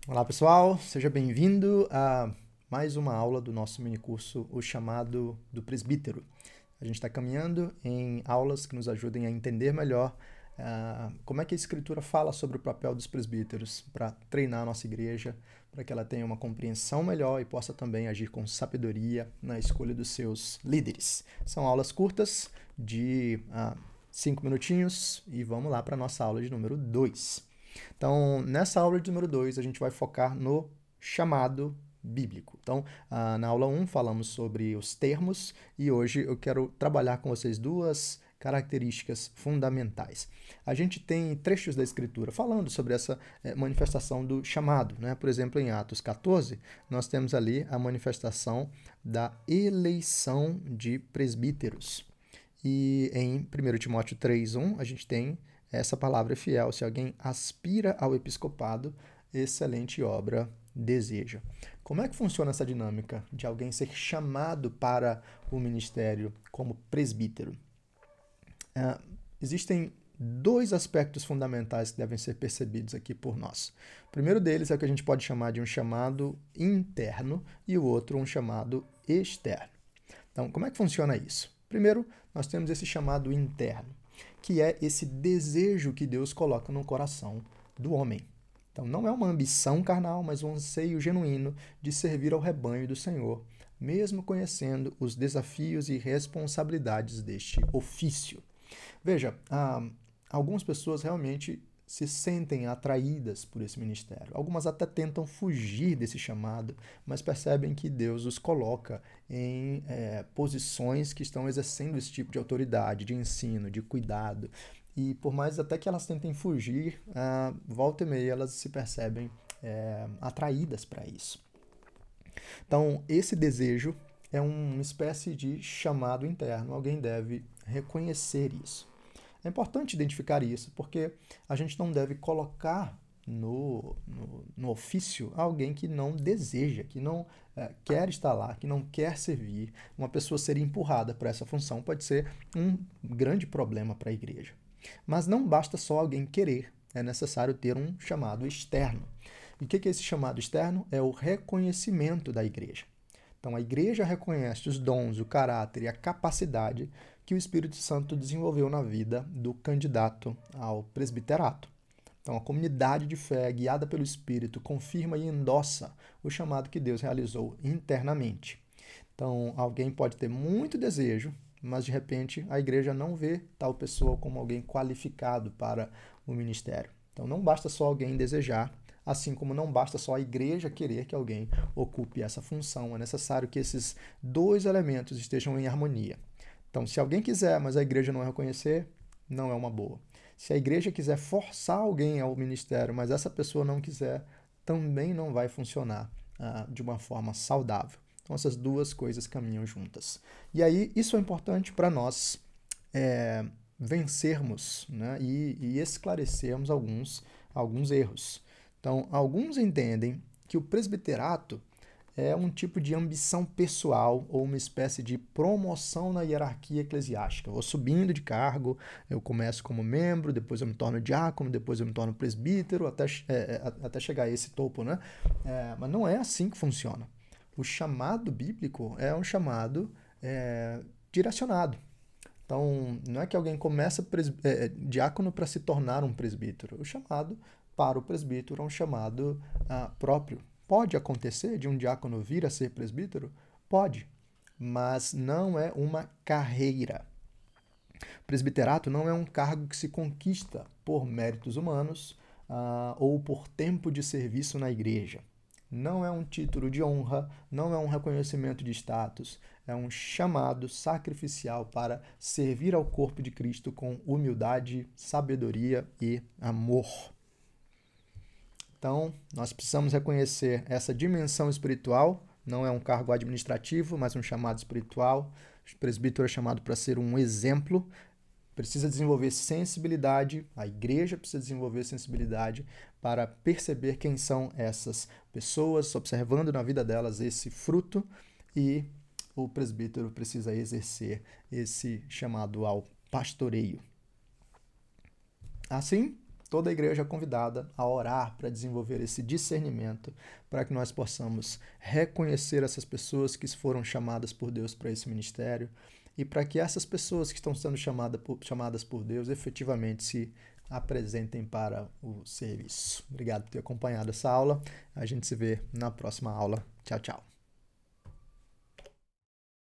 Olá pessoal, seja bem-vindo a mais uma aula do nosso minicurso O Chamado do Presbítero. A gente está caminhando em aulas que nos ajudem a entender melhor como é que a Escritura fala sobre o papel dos presbíteros para treinar a nossa igreja, para que ela tenha uma compreensão melhor e possa também agir com sabedoria na escolha dos seus líderes. São aulas curtas de 5 minutinhos e vamos lá para a nossa aula de número 2. Então, nessa aula de número 2, a gente vai focar no chamado bíblico. Então, na aula 1 falamos sobre os termos e hoje eu quero trabalhar com vocês duas características fundamentais. A gente tem trechos da Escritura falando sobre essa manifestação do chamado, né? Por exemplo, em Atos 14, nós temos ali a manifestação da eleição de presbíteros. E em 1 Timóteo 3:1, a gente tem essa palavra fiel: se alguém aspira ao episcopado, excelente obra deseja. Como é que funciona essa dinâmica de alguém ser chamado para o ministério como presbítero? Existem dois aspectos fundamentais que devem ser percebidos aqui por nós. O primeiro deles é o que a gente pode chamar de um chamado interno e o outro um chamado externo. Então, como é que funciona isso? Primeiro, nós temos esse chamado interno, que é esse desejo que Deus coloca no coração do homem. Então, não é uma ambição carnal, mas um anseio genuíno de servir ao rebanho do Senhor, mesmo conhecendo os desafios e responsabilidades deste ofício. Veja, algumas pessoas realmente se sentem atraídas por esse ministério. Algumas até tentam fugir desse chamado, mas percebem que Deus os coloca em posições que estão exercendo esse tipo de autoridade, de ensino, de cuidado. E por mais até que elas tentem fugir, volta e meia elas se percebem atraídas para isso. Então, esse desejo é uma espécie de chamado interno. Alguém deve reconhecer isso. É importante identificar isso, porque a gente não deve colocar no ofício alguém que não deseja, que não quer estar lá, que não quer servir. Uma pessoa ser empurrada para essa função pode ser um grande problema para a igreja. Mas não basta só alguém querer, é necessário ter um chamado externo. E o que é esse chamado externo? É o reconhecimento da igreja. Então, a igreja reconhece os dons, o caráter e a capacidade que o Espírito Santo desenvolveu na vida do candidato ao presbiterato. Então, a comunidade de fé, guiada pelo Espírito, confirma e endossa o chamado que Deus realizou internamente. Então, alguém pode ter muito desejo, mas de repente a igreja não vê tal pessoa como alguém qualificado para o ministério. Então, não basta só alguém desejar, assim como não basta só a igreja querer que alguém ocupe essa função. É necessário que esses dois elementos estejam em harmonia. Então, se alguém quiser, mas a igreja não reconhecer, não é uma boa. Se a igreja quiser forçar alguém ao ministério, mas essa pessoa não quiser, também não vai funcionar de uma forma saudável. Então, essas duas coisas caminham juntas. E aí, isso é importante para nós vencermos, né, e esclarecermos alguns erros. Então, alguns entendem que o presbiterato é um tipo de ambição pessoal ou uma espécie de promoção na hierarquia eclesiástica. Eu vou subindo de cargo, eu começo como membro, depois eu me torno diácono, depois eu me torno presbítero, até chegar a esse topo, né? Mas não é assim que funciona. O chamado bíblico é um chamado direcionado. Então, não é que alguém começa diácono para se tornar um presbítero. O chamado para o presbítero é um chamado próprio. Pode acontecer de um diácono vir a ser presbítero? Pode, mas não é uma carreira. Presbiterato não é um cargo que se conquista por méritos humanos ou por tempo de serviço na igreja. Não é um título de honra, não é um reconhecimento de status, é um chamado sacrificial para servir ao corpo de Cristo com humildade, sabedoria e amor. Então, nós precisamos reconhecer essa dimensão espiritual, não é um cargo administrativo, mas um chamado espiritual. O presbítero é chamado para ser um exemplo, precisa desenvolver sensibilidade, a igreja precisa desenvolver sensibilidade para perceber quem são essas pessoas, observando na vida delas esse fruto, e o presbítero precisa exercer esse chamado ao pastoreio. Assim, toda a igreja é convidada a orar para desenvolver esse discernimento, para que nós possamos reconhecer essas pessoas que foram chamadas por Deus para esse ministério e para que essas pessoas que estão sendo chamadas por Deus efetivamente se apresentem para o serviço. Obrigado por ter acompanhado essa aula. A gente se vê na próxima aula. Tchau, tchau.